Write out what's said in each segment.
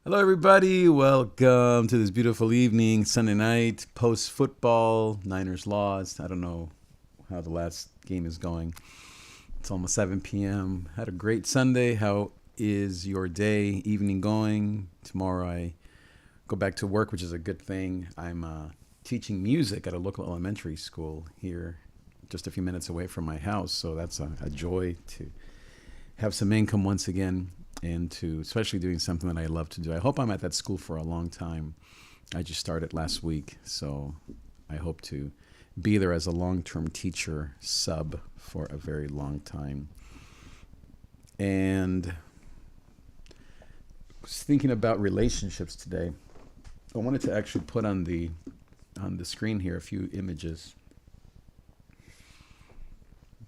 Hello, everybody. Welcome to this beautiful evening, Sunday night, post football. Niners lost. I don't know how the last game is going. It's almost 7 p.m. Had a great Sunday. How is your day, evening going? Tomorrow I go back to work, which is a good thing. I'm teaching music at a local elementary school here, just a few minutes away from my house. So that's a joy to have some income once again and to especially doing something that I love to do. I hope I'm at that school for a long time. I just started last week, so I hope to be there as a long-term teacher sub for a very long time. And I was thinking about relationships today. I wanted to actually put on the screen here a few images,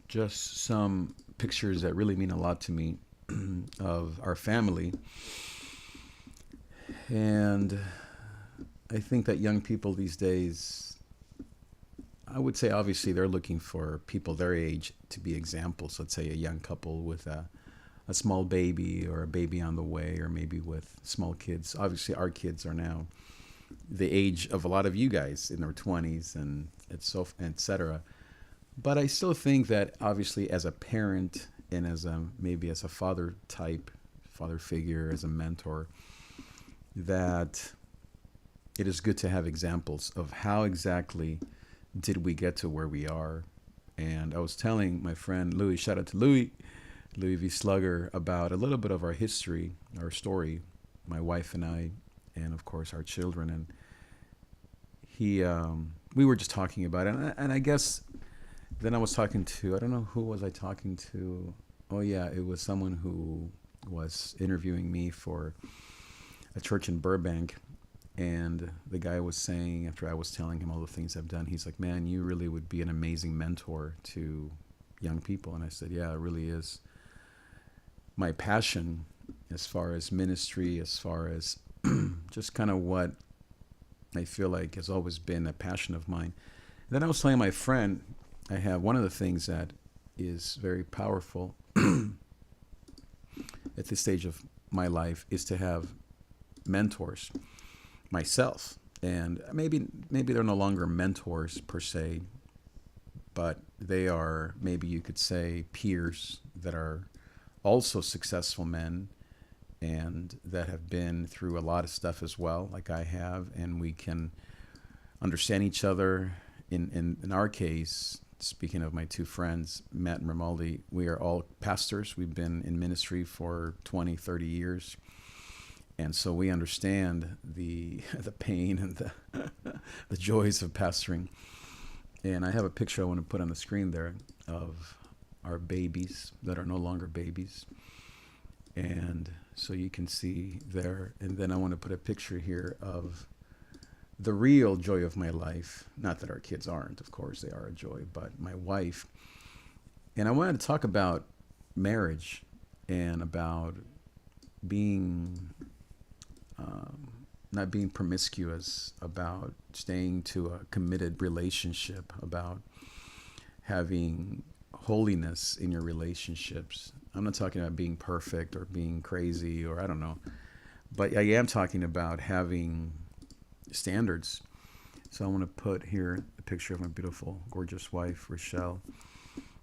just some pictures that really mean a lot to me of our family. And I think that young people these days, I would say obviously they're looking for people their age to be examples. Let's say a young couple with a small baby or a baby on the way, or maybe with small kids. Obviously, our kids are now the age of a lot of you guys in their 20s and et cetera. But I still think that obviously as a parent and as a maybe as a father type, father figure, as a mentor, that it is good to have examples of how exactly did we get to where we are. And I was telling my friend Louis, shout out to Louis V. Slugger, about a little bit of our history, our story, my wife and I, and of course our children. And we were just talking about it. And I guess then I was talking to, I don't know who was I talking to. Oh yeah, it was someone who was interviewing me for a church in Burbank. And the guy was saying, after I was telling him all the things I've done, he's like, man, you really would be an amazing mentor to young people. And I said, yeah, it really is my passion as far as ministry, as far as just kind of what I feel like has always been a passion of mine. And then I was telling my friend, I have one of the things that is very powerful at this stage of my life is to have mentors myself. And maybe they're no longer mentors per se, but they are, maybe you could say, peers that are also successful men and that have been through a lot of stuff as well, like I have, and we can understand each other. In our case, speaking of my two friends, Matt and Romaldi, we are all pastors. We've been in ministry for 20, 30 years. And so we understand the the pain and the joys of pastoring. And I have a picture I want to put on the screen there of our babies that are no longer babies. And so you can see there. And then I want to put a picture here of the real joy of my life. Not that our kids aren't, of course, they are a joy, but my wife. And I wanted to talk about marriage and about being, not being promiscuous, about staying to a committed relationship, about having holiness in your relationships. I'm not talking about being perfect or being crazy or I don't know, but I am talking about having standards. So I want to put here a picture of my beautiful, gorgeous wife, Rochelle,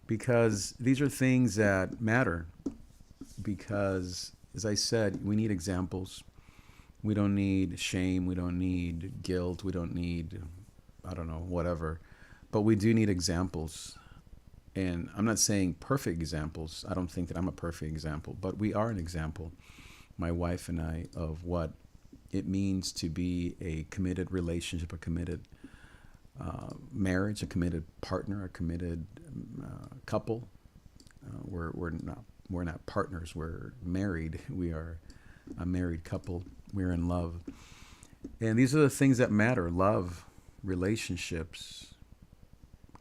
because these are things that matter. Because, as I said, we need examples. We don't need shame. We don't need guilt. We don't need, I don't know, whatever. But we do need examples. And I'm not saying perfect examples. I don't think that I'm a perfect example, but we are an example, my wife and I, of what it means to be a committed relationship, a committed marriage, a committed partner, a committed couple. We're not partners. We're married. We are a married couple. We're in love, and these are the things that matter: love, relationships,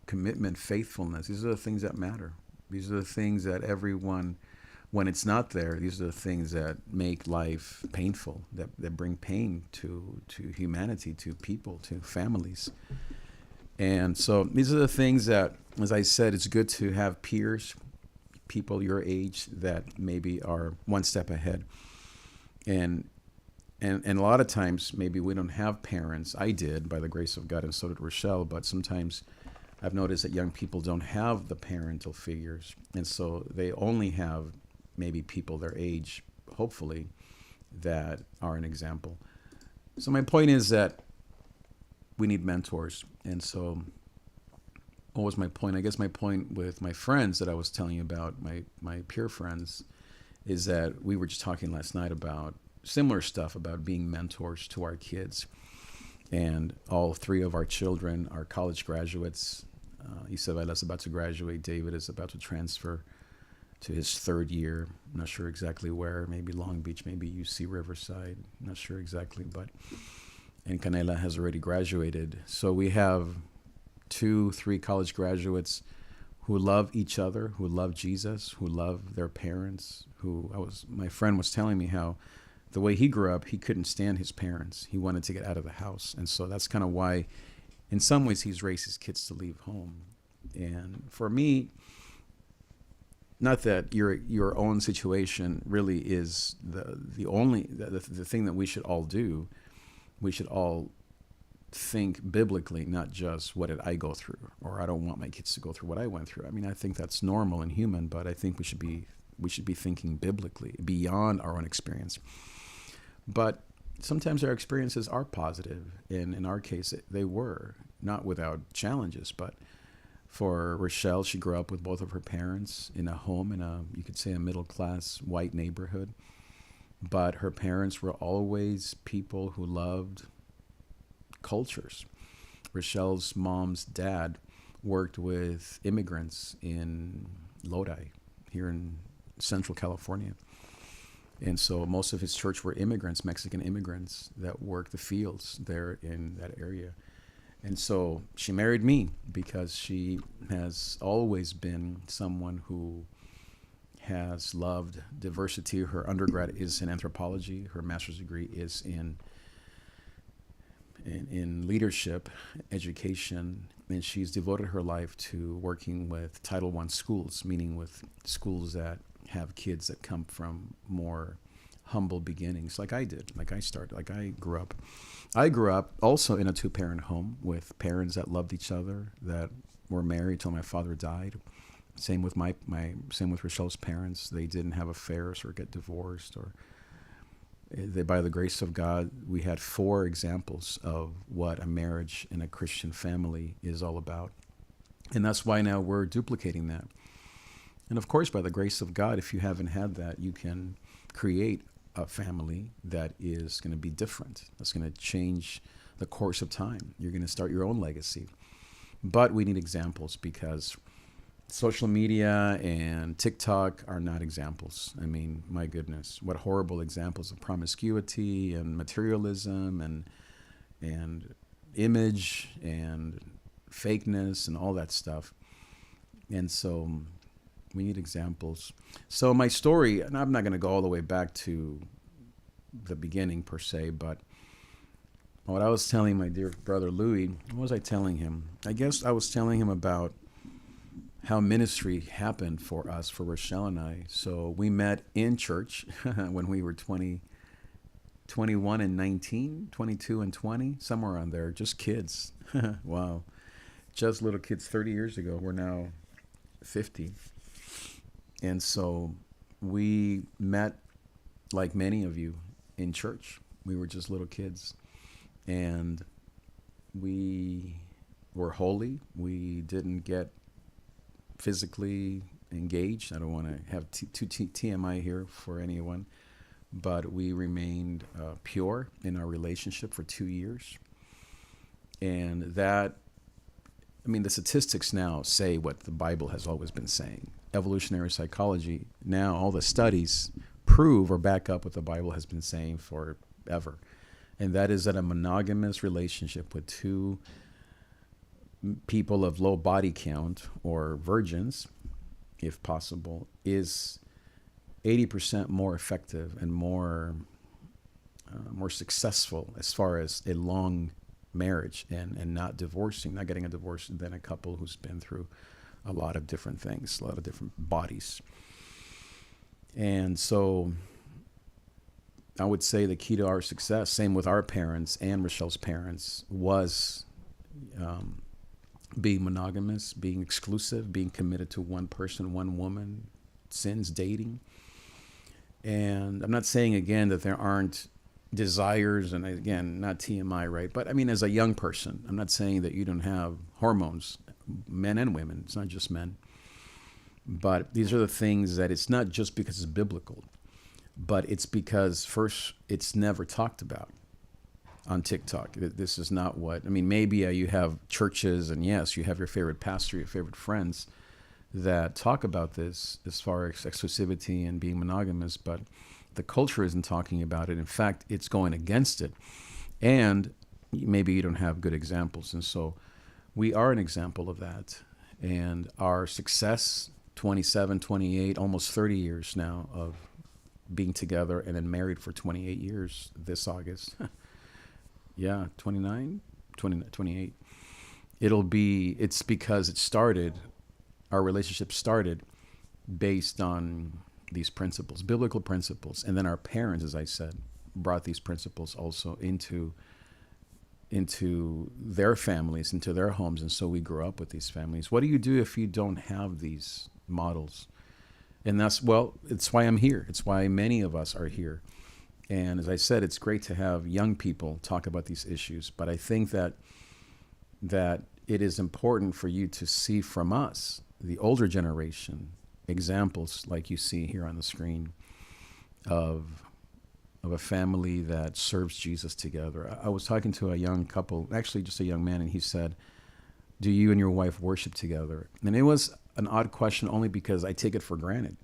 commitment, faithfulness. These are the things that matter. These are the things that everyone, when it's not there, these are the things that make life painful, that bring pain to humanity, to people, to families. And so these are the things that, as I said, it's good to have peers, people your age that maybe are one step ahead. And and a lot of times maybe we don't have parents. I did, by the grace of God, and so did Rochelle. But sometimes I've noticed that young people don't have the parental figures, and so they only have maybe people their age, hopefully, that are an example. So my point is that we need mentors. And so what was my point? I guess my point with my friends that I was telling you about, my peer friends, is that we were just talking last night about similar stuff about being mentors to our kids. And all three of our children are college graduates. Isabella's about to graduate. David is about to transfer to his third year. I'm not sure exactly where. Maybe Long Beach, maybe UC Riverside. I'm not sure exactly, and Canela has already graduated. So we have 2-3 college graduates who love each other, who love Jesus, who love their parents. My friend was telling me how the way he grew up, he couldn't stand his parents. He wanted to get out of the house. And so that's kind of why, in some ways, he's raised his kids to leave home. And for me, not that your own situation really is the only the thing that we should all do. We should all think biblically, not just what did I go through, or I don't want my kids to go through what I went through. I mean, I think that's normal and human, but I think we should be thinking biblically beyond our own experience. But sometimes our experiences are positive, and in our case, they were not without challenges. But for Rochelle, she grew up with both of her parents in a home you could say a middle-class white neighborhood. But her parents were always people who loved cultures. Rochelle's mom's dad worked with immigrants in Lodi, here in Central California. And so most of his church were immigrants, Mexican immigrants that worked the fields there in that area. And so she married me because she has always been someone who has loved diversity. Her undergrad is in anthropology. Her master's degree is in leadership, education, and she's devoted her life to working with Title I schools, meaning with schools that have kids that come from more humble beginnings, like I did, like I grew up. I grew up also in a 2-parent home with parents that loved each other, that were married till my father died. Same with same with Rochelle's parents. They didn't have affairs or get divorced, or by the grace of God, we had 4 examples of what a marriage in a Christian family is all about. And that's why now we're duplicating that. And of course, by the grace of God, if you haven't had that, you can create a family that is going to be different. That's going to change the course of time. You're going to start your own legacy. But we need examples, because social media and TikTok are not examples. I mean, my goodness, what horrible examples of promiscuity and materialism and image and fakeness and all that stuff. And so we need examples. So my story, and I'm not going to go all the way back to the beginning per se, but what I was telling my dear brother Louis, what was I telling him? I guess I was telling him about how ministry happened for us, for Rochelle and I. So we met in church when we were 21 and 19, 22 and 20, somewhere around there, just kids. Wow. Just little kids 30 years ago. We're now 50. And so we met, like many of you, in church. We were just little kids. And we were holy. We didn't get physically engaged. I don't want to have too TMI here for anyone, but we remained pure in our relationship for 2 years. And that, I mean, the statistics now say what the Bible has always been saying. Evolutionary psychology, now all the studies prove or back up what the Bible has been saying forever. And that is that a monogamous relationship with 2 people of low body count, or virgins, if possible, is 80% more effective and more successful as far as a long marriage and not getting a divorce than a couple who's been through a lot of different things, a lot of different bodies. And so I would say the key to our success, same with our parents and Rochelle's parents, was being monogamous, being exclusive, being committed to one person, one woman, since dating. And I'm not saying, again, that there aren't desires, and again, not TMI, right? But I mean, as a young person, I'm not saying that you don't have hormones, men and women. It's not just men. But these are the things that it's not just because it's biblical, but it's because, first, it's never talked about on TikTok. This is not what, I mean, maybe you have churches, and yes, you have your favorite pastor, your favorite friends that talk about this as far as exclusivity and being monogamous, but the culture isn't talking about it. In fact, it's going against it. And maybe you don't have good examples. And so we are an example of that. And our success, 27, 28, almost 30 years now of being together and then married for 28 years this August. Yeah, 29, 20, 28. It's because it started, our relationship started based on these principles, biblical principles. And then our parents, as I said, brought these principles also into their families, into their homes. And so we grew up with these families. What do you do if you don't have these models? And it's why I'm here. It's why many of us are here. And as I said, it's great to have young people talk about these issues. But I think that it is important for you to see from us, the older generation, examples like you see here on the screen of a family that serves Jesus together. I was talking to a young couple, actually just a young man, and he said, "Do you and your wife worship together?" And it was an odd question only because I take it for granted.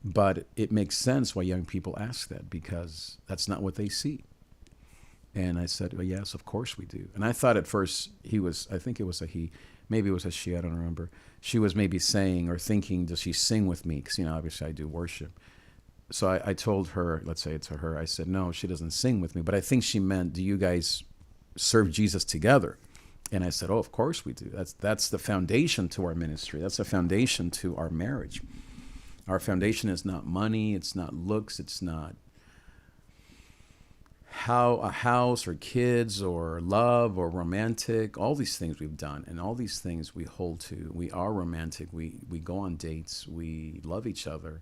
But it makes sense why young people ask that, because that's not what they see. And I said, "Well, yes, of course we do." And I thought at first I think it was a he, maybe it was a she, I don't remember. She was maybe saying or thinking, does she sing with me? Because, obviously I do worship. So I told her, let's say to her, I said, no, she doesn't sing with me. But I think she meant, do you guys serve Jesus together? And I said, oh, of course we do. That's the foundation to our ministry. That's the foundation to our marriage. Our foundation is not money. It's not looks. It's not how a house or kids or love or romantic, all these things we've done and all these things we hold to. We are romantic. We go on dates. We love each other.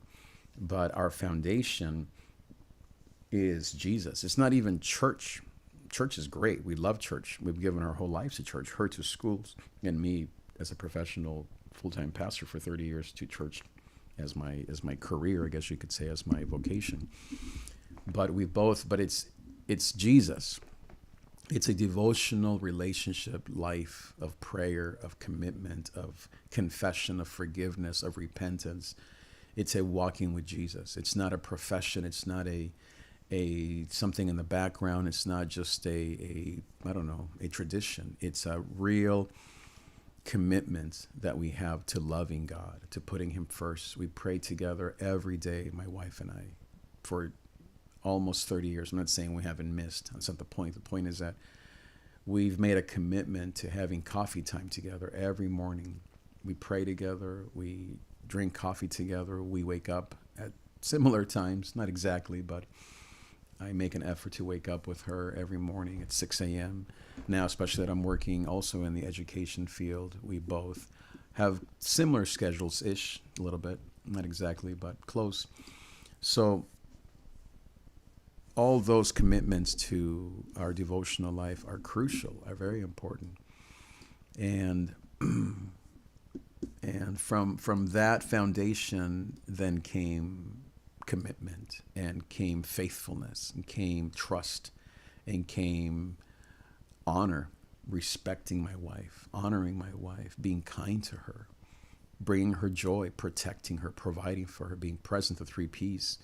But our foundation is Jesus. It's not even church. Church is great. We love church. We've given our whole lives to church, her to schools, and me as a professional full-time pastor for 30 years to church as my career, I guess you could say, as my vocation. But it's Jesus. It's a devotional relationship life of prayer, of commitment, of confession, of forgiveness, of repentance. It's a walking with Jesus. It's not a profession. It's not a something in the background. It's not just a tradition. It's a real commitment that we have to loving God, to putting him first. We pray together every day, my wife and I, for almost 30 years. I'm not saying we haven't missed. That's not the point. The point is that we've made a commitment to having coffee time together every morning. We pray together. We drink coffee together. We wake up at similar times, not exactly, but I make an effort to wake up with her every morning at 6 a.m. Now, especially that I'm working also in the education field, we both have similar schedules-ish, a little bit, not exactly, but close. So all those commitments to our devotional life are crucial, are very important. And from that foundation then came commitment, and came faithfulness, and came trust, and came honor, respecting my wife, honoring my wife, being kind to her, bringing her joy, protecting her, providing for her, being present, the 3 Ps,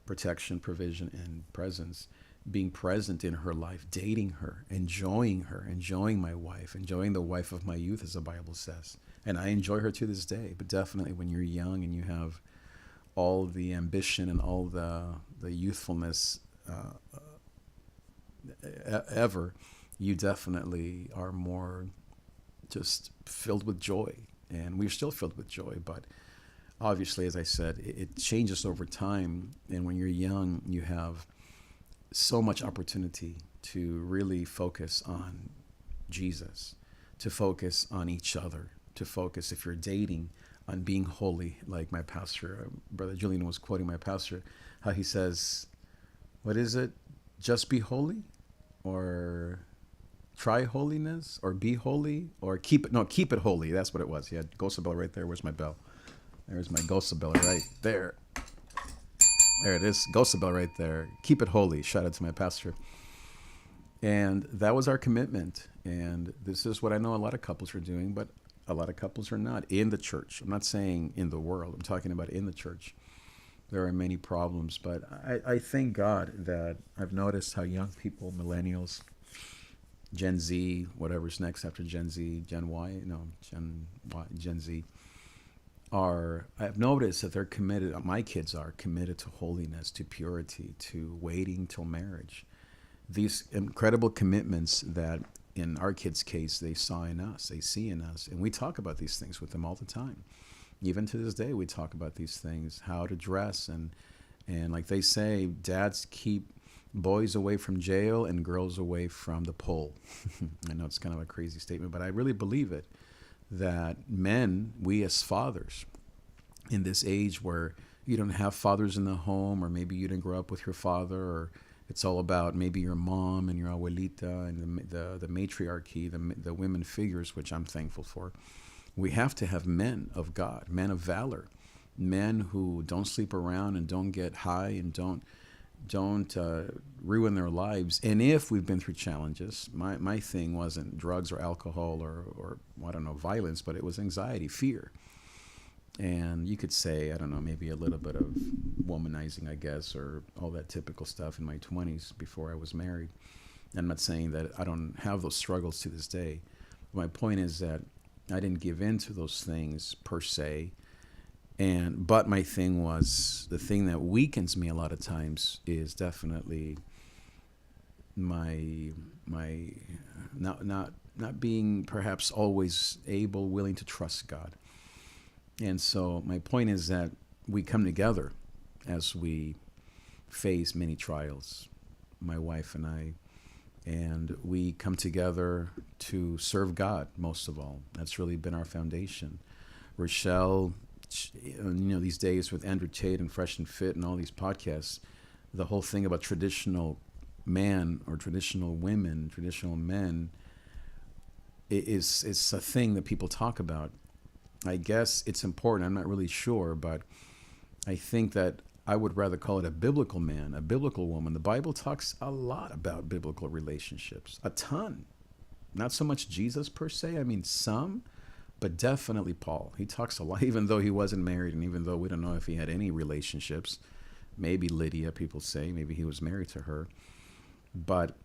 protection, provision, and presence, being present in her life, dating her, enjoying my wife, enjoying the wife of my youth, as the Bible says. And I enjoy her to this day. But definitely when you're young and you have all the ambition and all the youthfulness ever, you definitely are more just filled with joy. And we're still filled with joy, but obviously, as I said, it changes over time. And when you're young, you have so much opportunity to really focus on Jesus, to focus on each other, to focus, if you're dating, on being holy, like my pastor, Brother Julian was quoting my pastor, how he says, what is it? Just be holy, or try holiness, or be holy, or keep it holy. That's what it was. He had Ghost bell right there. Where's my bell? There's my Ghost bell right there. There it is. Ghost bell right there. Keep it holy. Shout out to my pastor. And that was our commitment. And this is what I know a lot of couples are doing, but a lot of couples are not in the church. I'm not saying in the world. I'm talking about in the church. There are many problems, but I thank God that I've noticed how young people, millennials, Gen Z, whatever's next after Gen Z, Gen Z, I've noticed that they're committed, my kids are committed to holiness, to purity, to waiting till marriage. These incredible commitments that in our kids' case, they saw in us, they see in us. And we talk about these things with them all the time. Even to this day, we talk about these things, how to dress. And like they say, dads keep boys away from jail and girls away from the pole. I know it's kind of a crazy statement, but I really believe it, that men, we as fathers, in this age where you don't have fathers in the home, or maybe you didn't grow up with your father, or it's all about maybe your mom and your abuelita and the matriarchy, the women figures, which I'm thankful for. We have to have men of God, men of valor, men who don't sleep around and don't get high and don't ruin their lives. And if we've been through challenges, my thing wasn't drugs or alcohol or I don't know, violence, but it was anxiety, fear. And you could say, I don't know, maybe a little bit of womanizing, I guess, or all that typical stuff in my 20s before I was married. And I'm not saying that I don't have those struggles to this day. My point is that I didn't give in to those things per se. But my thing was, the thing that weakens me a lot of times is definitely my not being perhaps always willing to trust God. And so my point is that we come together as we face many trials, my wife and I, and we come together to serve God most of all. That's really been our foundation. Rochelle, these days with Andrew Tate and Fresh and Fit and all these podcasts, the whole thing about traditional man or traditional women, traditional men, is a thing that people talk about. I guess it's important. I'm not really sure, but I think that I would rather call it a biblical man, a biblical woman. The Bible talks a lot about biblical relationships, a ton. Not so much Jesus per se. I mean, some, but definitely Paul. He talks a lot, even though he wasn't married, and even though we don't know if he had any relationships. Maybe Lydia, people say, maybe he was married to her. But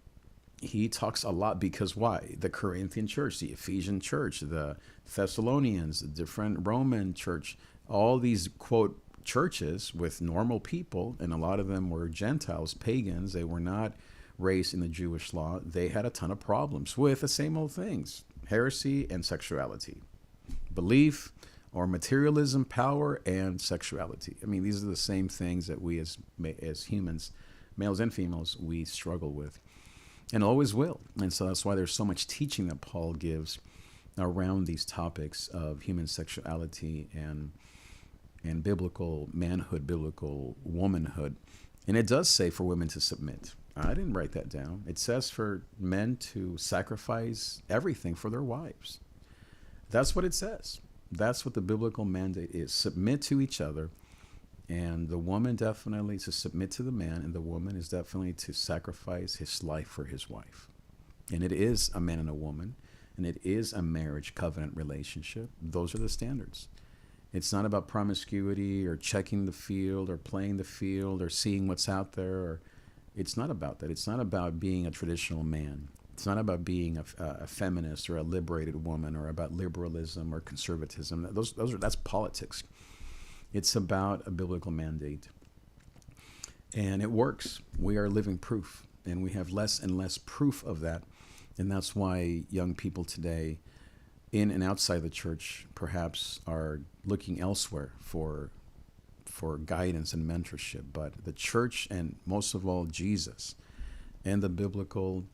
he talks a lot because why? The Corinthian church, the Ephesian church, the Thessalonians, the different Roman church, all these, quote, churches with normal people, and a lot of them were Gentiles, pagans. They were not raised in the Jewish law. They had a ton of problems with the same old things, heresy and sexuality, belief or materialism, power, and sexuality. I mean, these are the same things that we as humans, males and females, we struggle with and always will. And so that's why there's so much teaching that Paul gives around these topics of human sexuality and biblical manhood, biblical womanhood. And it does say for women to submit. I didn't write that down. It says for men to sacrifice everything for their wives. That's what it says. That's what the biblical mandate is. Submit to each other. And the woman definitely to submit to the man, and the woman is definitely to sacrifice his life for his wife. And it is a man and a woman, and it is a marriage covenant relationship. Those are the standards. It's not about promiscuity or checking the field or playing the field or seeing what's out there. It's not about that. It's not about being a traditional man. It's not about being a feminist or a liberated woman or about liberalism or conservatism. That's politics. It's about a biblical mandate. And it works. We are living proof. And we have less and less proof of that. And that's why young people today, in and outside the church, perhaps are looking elsewhere for guidance and mentorship. But the church, and most of all Jesus, And the biblical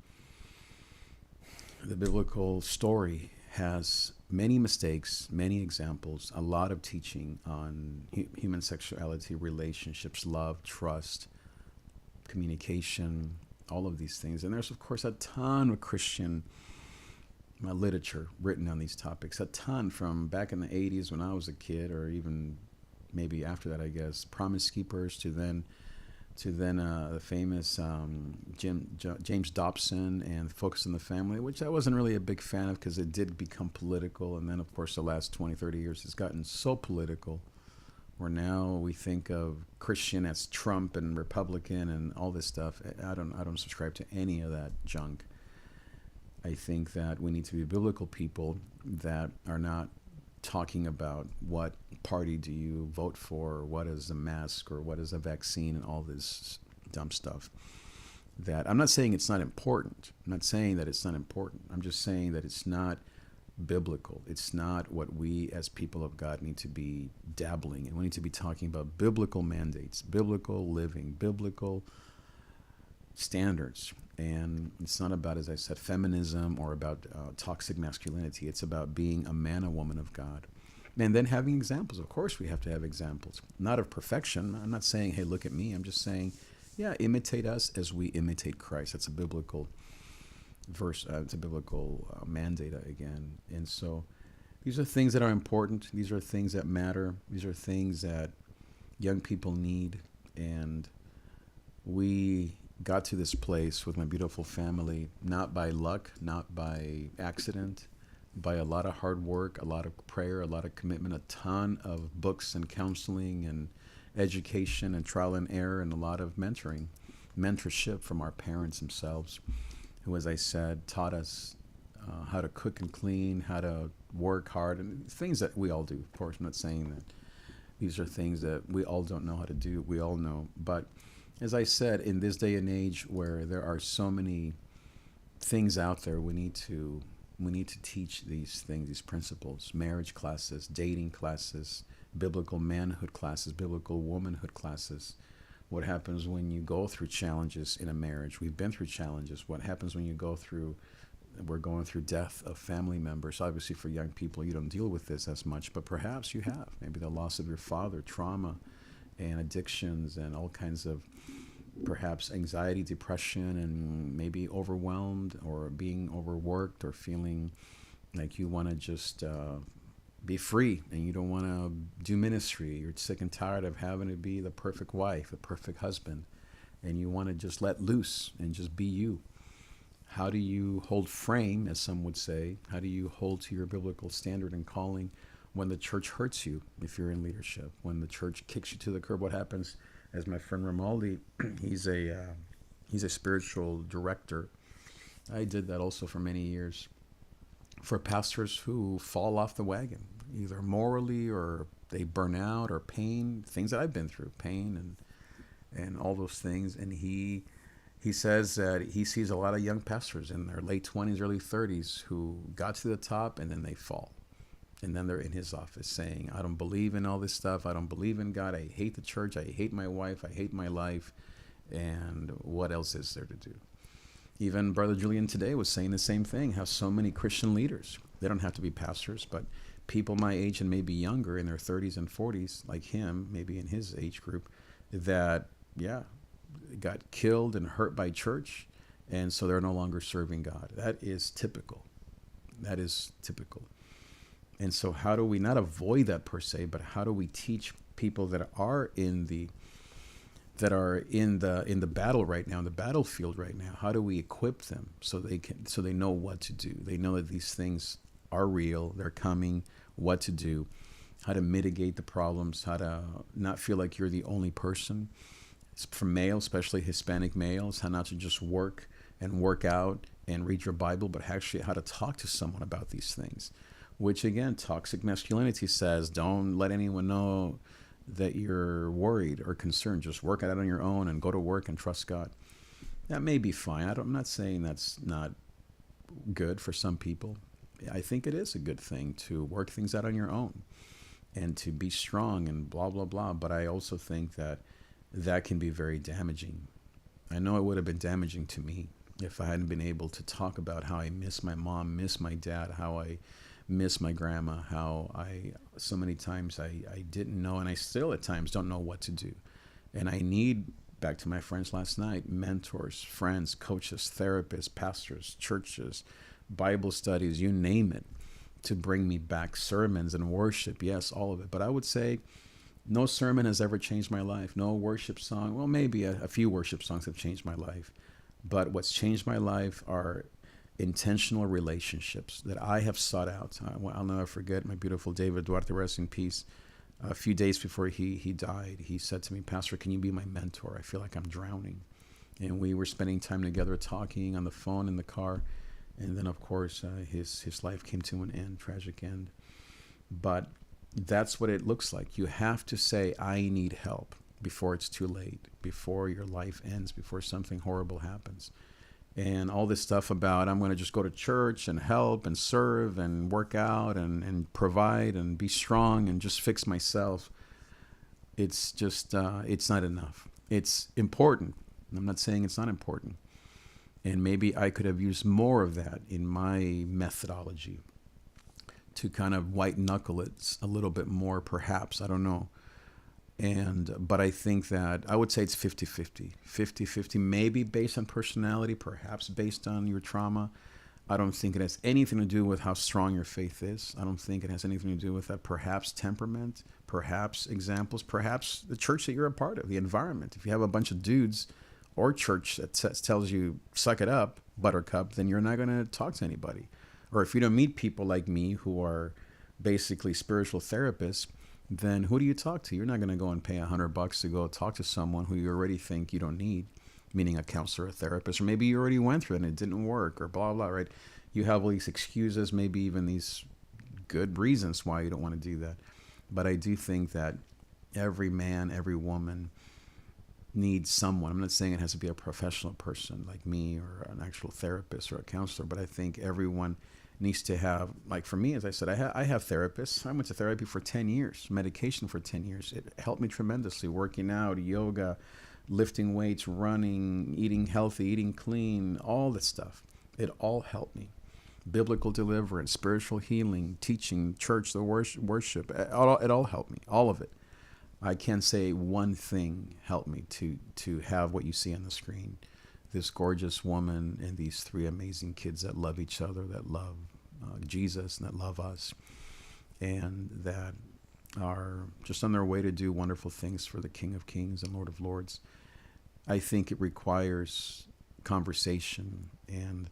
story has many mistakes, many examples, a lot of teaching on human sexuality, relationships, love, trust, communication, all of these things. And there's, of course, a ton of Christian literature written on these topics, a ton from back in the 80s when I was a kid, or even maybe after that, I guess, Promise Keepers to then the famous James Dobson and Focus on the Family, which I wasn't really a big fan of because it did become political. And then, of course, the last 20, 30 years it's gotten so political where now we think of Christian as Trump and Republican and all this stuff. I don't subscribe to any of that junk. I think that we need to be biblical people that are not talking about what party do you vote for, or what is a mask, or what is a vaccine, and all this dumb stuff. That I'm not saying it's not important. I'm not saying that it's not important. I'm just saying that it's not biblical. It's not what we as people of God need to be dabbling in. We need to be talking about biblical mandates, biblical living, biblical standards. And it's not about, as I said, feminism or about toxic masculinity. It's about being a man, a woman of God. And then having examples. Of course, we have to have examples. Not of perfection. I'm not saying, hey, look at me. I'm just saying, yeah, imitate us as we imitate Christ. That's a biblical verse. It's a biblical mandate again. And so these are things that are important. These are things that matter. These are things that young people need. And we got to this place with my beautiful family, not by luck, not by accident, by a lot of hard work, a lot of prayer, a lot of commitment, a ton of books and counseling and education and trial and error, and a lot of mentorship from our parents themselves, who, as I said, taught us how to cook and clean, how to work hard, and things that we all do. Of course, I'm not saying that these are things that we all don't know how to do. We all know. But as I said, in this day and age where there are so many things out there, we need to teach these things, these principles: marriage classes, dating classes, biblical manhood classes, biblical womanhood classes. What happens when you go through challenges in a marriage? We've been through challenges. What happens when we're going through death of family members? Obviously, for young people, you don't deal with this as much, but perhaps you have. Maybe the loss of your father, trauma, and addictions, and all kinds of perhaps anxiety, depression, and maybe overwhelmed or being overworked, or feeling like you want to just be free and you don't want to do ministry. You're sick and tired of having to be the perfect wife, the perfect husband, and you want to just let loose and just be you. How do you hold frame, as some would say? How do you hold to your biblical standard and calling when the church hurts you, if you're in leadership? When the church kicks you to the curb, what happens? As my friend Romaldi, he's a spiritual director. I did that also for many years. For pastors who fall off the wagon, either morally, or they burn out, or pain, things that I've been through, pain and all those things. And he says that he sees a lot of young pastors in their late 20s, early 30s who got to the top and then they fall. And then they're in his office saying, I don't believe in all this stuff. I don't believe in God. I hate the church. I hate my wife. I hate my life. And what else is there to do? Even Brother Julian today was saying the same thing, how so many Christian leaders, they don't have to be pastors, but people my age and maybe younger, in their 30s and 40s, like him, maybe in his age group, that, got killed and hurt by church, and so they're no longer serving God. That is typical. That is typical. And so how do we not avoid that per se, but how do we teach people that are in the battle right now, in the battlefield right now? How do we equip them so they know what to do? They know that these things are real, they're coming, what to do, how to mitigate the problems, how to not feel like you're the only person. For males, especially Hispanic males, how not to just work and work out and read your Bible, but actually how to talk to someone about these things. Which again, toxic masculinity says, don't let anyone know that you're worried or concerned. Just work it out on your own and go to work and trust God. That may be fine. I'm not saying that's not good for some people. I think it is a good thing to work things out on your own and to be strong and blah, blah, blah. But I also think that can be very damaging. I know it would have been damaging to me if I hadn't been able to talk about how I miss my mom, miss my dad, how I miss my grandma, how I, so many times I didn't know, and I still at times don't know what to do. And I need, back to my friends last night, mentors, friends, coaches, therapists, pastors, churches, Bible studies, you name it, to bring me back, sermons and worship. Yes, all of it. But I would say no sermon has ever changed my life. No worship song. Well, maybe a few worship songs have changed my life. But what's changed my life are intentional relationships that I have sought out. I'll never forget my beautiful David Duarte, rest in peace. A few days before he died, he said to me, Pastor, can you be my mentor? I feel like I'm drowning. And we were spending time together talking on the phone in the car. And then, of course, his life came to an end, tragic end. But that's what it looks like. You have to say, I need help before it's too late, before your life ends, before something horrible happens. And all this stuff about I'm going to just go to church and help and serve and work out and provide and be strong and just fix myself. It's just, it's not enough. It's important. I'm not saying it's not important. And maybe I could have used more of that in my methodology to kind of white knuckle it a little bit more, perhaps. I don't know. But I think that I would say it's 50-50. 50-50, maybe based on personality, perhaps based on your trauma. I don't think it has anything to do with how strong your faith is. I don't think it has anything to do with that. Perhaps temperament, perhaps examples, perhaps the church that you're a part of, the environment. If you have a bunch of dudes or church that tells you, suck it up, buttercup, then you're not going to talk to anybody. Or if you don't meet people like me who are basically spiritual therapists, then who do you talk to? You're not going to go and pay $100 to go talk to someone who you already think you don't need, meaning a counselor, a therapist, or maybe you already went through it and it didn't work, or blah, blah, right? You have all these excuses, maybe even these good reasons why you don't want to do that. But I do think that every man, every woman needs someone. I'm not saying it has to be a professional person like me or an actual therapist or a counselor, but I think everyone needs to have, like for me, as I said, I have therapists. I went to therapy for 10 years, medication for 10 years. It helped me tremendously, working out, yoga, lifting weights, running, eating healthy, eating clean, all that stuff. It all helped me. Biblical deliverance, spiritual healing, teaching, church, the worship, it all helped me, all of it. I can't say one thing helped me to have what you see on the screen. This gorgeous woman and these three amazing kids that love each other, that love Jesus, and that love us, and that are just on their way to do wonderful things for the King of Kings and Lord of Lords. I think it requires conversation, and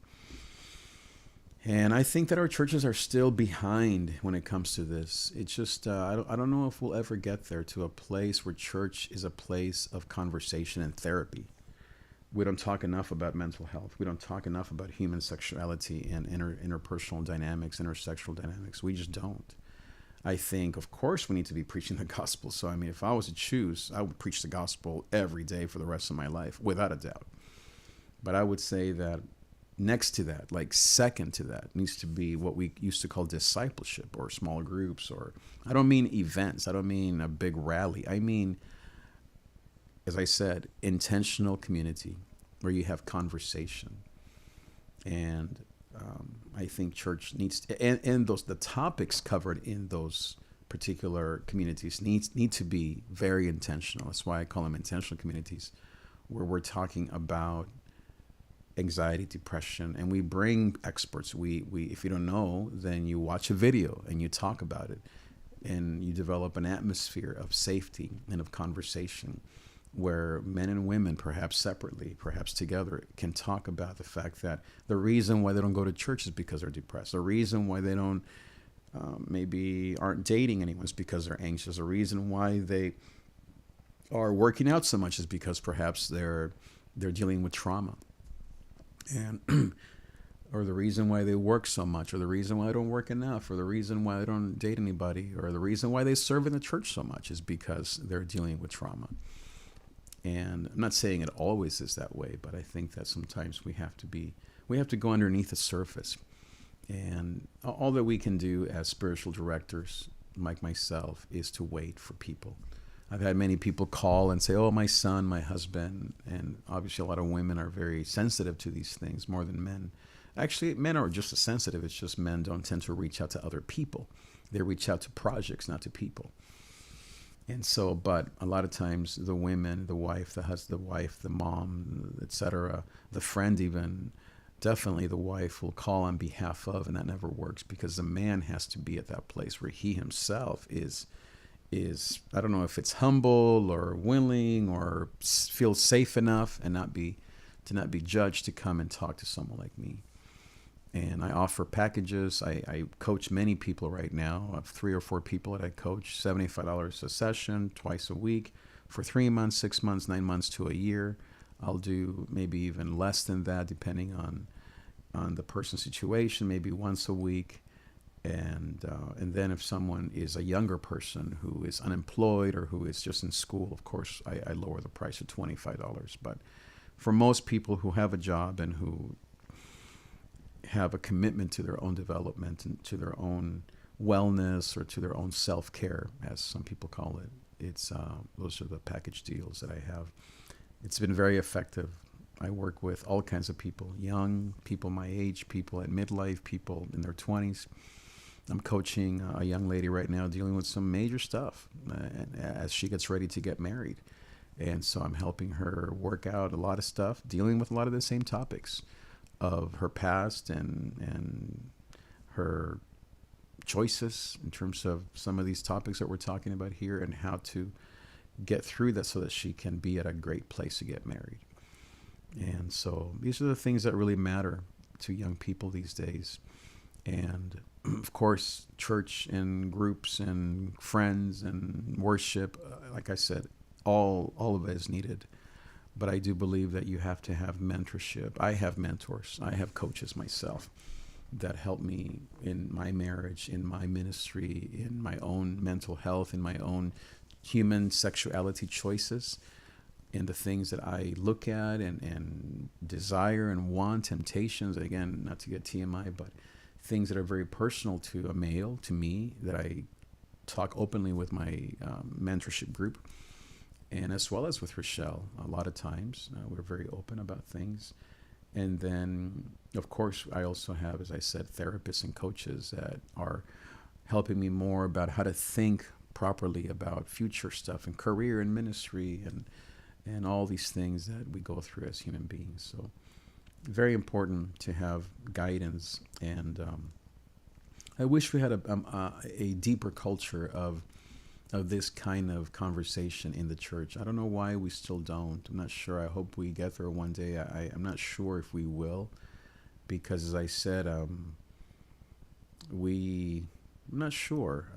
I think that our churches are still behind when it comes to this. It's just, I don't know if we'll ever get there to a place where church is a place of conversation and therapy. We don't talk enough about mental health. We don't talk enough about human sexuality and interpersonal dynamics, intersexual dynamics. We just don't. I think, of course, we need to be preaching the gospel. So, I mean, if I was to choose, I would preach the gospel every day for the rest of my life, without a doubt. But I would say that next to that, like second to that, needs to be what we used to call discipleship or small groups, or I don't mean events. I don't mean a big rally. I mean, as I said, intentional community where you have conversation. And I think church needs to, and the topics covered in those particular communities need to be very intentional. That's why I call them intentional communities, where we're talking about anxiety, depression, and we bring experts. We if you don't know, then you watch a video and you talk about it, and you develop an atmosphere of safety and of conversation, where men and women, perhaps separately, perhaps together, can talk about the fact that the reason why they don't go to church is because they're depressed. The reason why they don't maybe aren't dating anyone is because they're anxious. The reason why they are working out so much is because perhaps they're dealing with trauma. And or the reason why they work so much, or the reason why they don't work enough, or the reason why they don't date anybody, or the reason why they serve in the church so much is because they're dealing with trauma. And I'm not saying it always is that way, but I think that sometimes we have to go underneath the surface. And all that we can do as spiritual directors, like myself, is to wait for people. I've had many people call and say, "Oh, my son, my husband," and obviously a lot of women are very sensitive to these things more than men. Actually, men are just as sensitive. It's just men don't tend to reach out to other people. They reach out to projects, not to people. And so, but a lot of times the women, the wife, the husband, the wife, the mom, etc., the friend even, definitely the wife will call on behalf of, and that never works because the man has to be at that place where he himself is I don't know if it's humble or willing or feels safe enough and not be judged to come and talk to someone like me. And I offer packages. I coach many people right now. I have 3 or 4 people that I coach, $75 a session, twice a week, for 3 months, 6 months, 9 months to a year. I'll do maybe even less than that, depending on the person's situation, maybe once a week. And then if someone is a younger person who is unemployed or who is just in school, of course, I lower the price to $25. But for most people who have a job and who have a commitment to their own development and to their own wellness or to their own self-care, as some people call it, it's those are the package deals that I have. It's been very effective. I work with all kinds of people, young people my age, people at midlife, people in their 20s. I'm coaching a young lady right now dealing with some major stuff as she gets ready to get married. And so I'm helping her work out a lot of stuff, dealing with a lot of the same topics of her past and her choices in terms of some of these topics that we're talking about here and how to get through that so that she can be at a great place to get married. And so these are the things that really matter to young people these days. And of course, church and groups and friends and worship, like I said, all of it is needed. But I do believe that you have to have mentorship. I have mentors. I have coaches myself that help me in my marriage, in my ministry, in my own mental health, in my own human sexuality choices, in the things that I look at and desire and want, temptations. Again, not to get TMI, but things that are very personal to a male, to me, that I talk openly with my mentorship group, and as well as with Rochelle. A lot of times we're very open about things. And then, of course, I also have, as I said, therapists and coaches that are helping me more about how to think properly about future stuff and career and ministry and all these things that we go through as human beings. So very important to have guidance. And I wish we had a deeper culture of this kind of conversation in the church. I don't know why we still don't. I'm not sure. I hope we get there one day. I'm not sure if we will, because as I said, I'm not sure.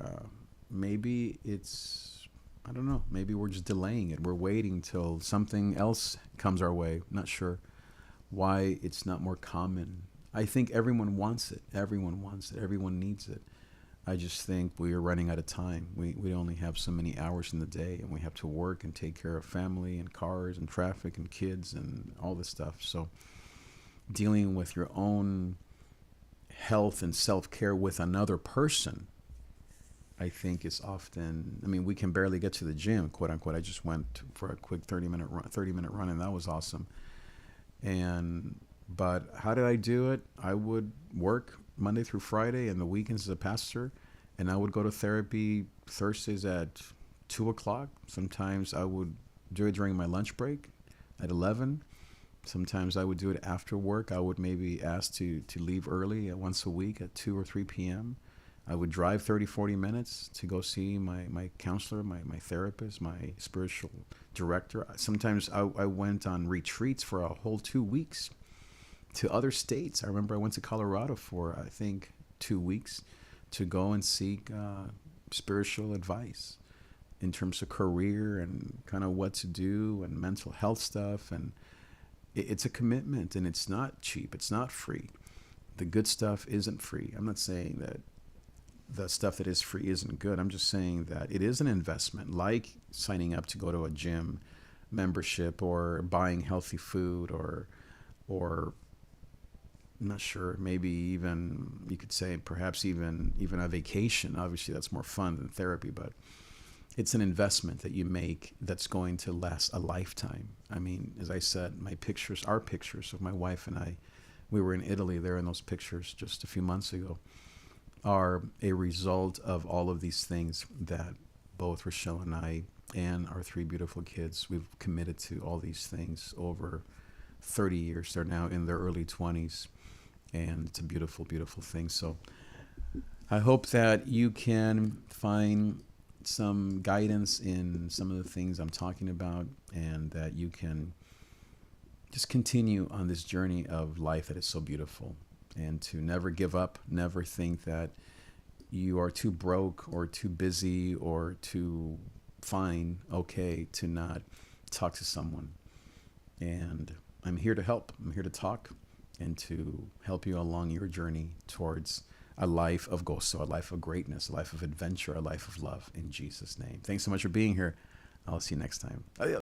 Maybe it's, I don't know. Maybe we're just delaying it. We're waiting till something else comes our way. I'm not sure why it's not more common. I think everyone wants it. Everyone wants it. Everyone needs it. I just think we are running out of time. We only have so many hours in the day, and we have to work and take care of family and cars and traffic and kids and all this stuff. So dealing with your own health and self-care with another person, I think is often, I mean, we can barely get to the gym, quote unquote. I just went for a quick 30-minute run, and that was awesome. But how did I do it? I would work Monday through Friday and the weekends as a pastor, and I would go to therapy Thursdays at 2:00. Sometimes I would do it during my lunch break at 11. Sometimes I would do it after work. I would maybe ask to leave early once a week at 2 or 3 p.m. I would drive 30, 40 minutes to go see my counselor, my therapist, my spiritual director. Sometimes I went on retreats for a whole 2 weeks to other states. I remember I went to Colorado for, I think, 2 weeks to go and seek spiritual advice in terms of career and kind of what to do and mental health stuff. And it's a commitment, and it's not cheap. It's not free. The good stuff isn't free. I'm not saying that the stuff that is free isn't good. I'm just saying that it is an investment, like signing up to go to a gym membership or buying healthy food or I'm not sure, maybe even you could say perhaps even a vacation. Obviously that's more fun than therapy, but it's an investment that you make that's going to last a lifetime. I mean, as I said, our pictures of my wife and I, we were in Italy there in those pictures just a few months ago, are a result of all of these things that both Rochelle and I and our three beautiful kids, we've committed to all these things over 30 years. They're now in their early 20s, and it's a beautiful, beautiful thing. So I hope that you can find some guidance in some of the things I'm talking about, and that you can just continue on this journey of life that is so beautiful, and to never give up, never think that you are too broke or too busy or too fine, okay, to not talk to someone. And I'm here to help. I'm here to talk and to help you along your journey towards a life of gozo, a life of greatness, a life of adventure, a life of love, in Jesus' name. Thanks so much for being here. I'll see you next time. Adios.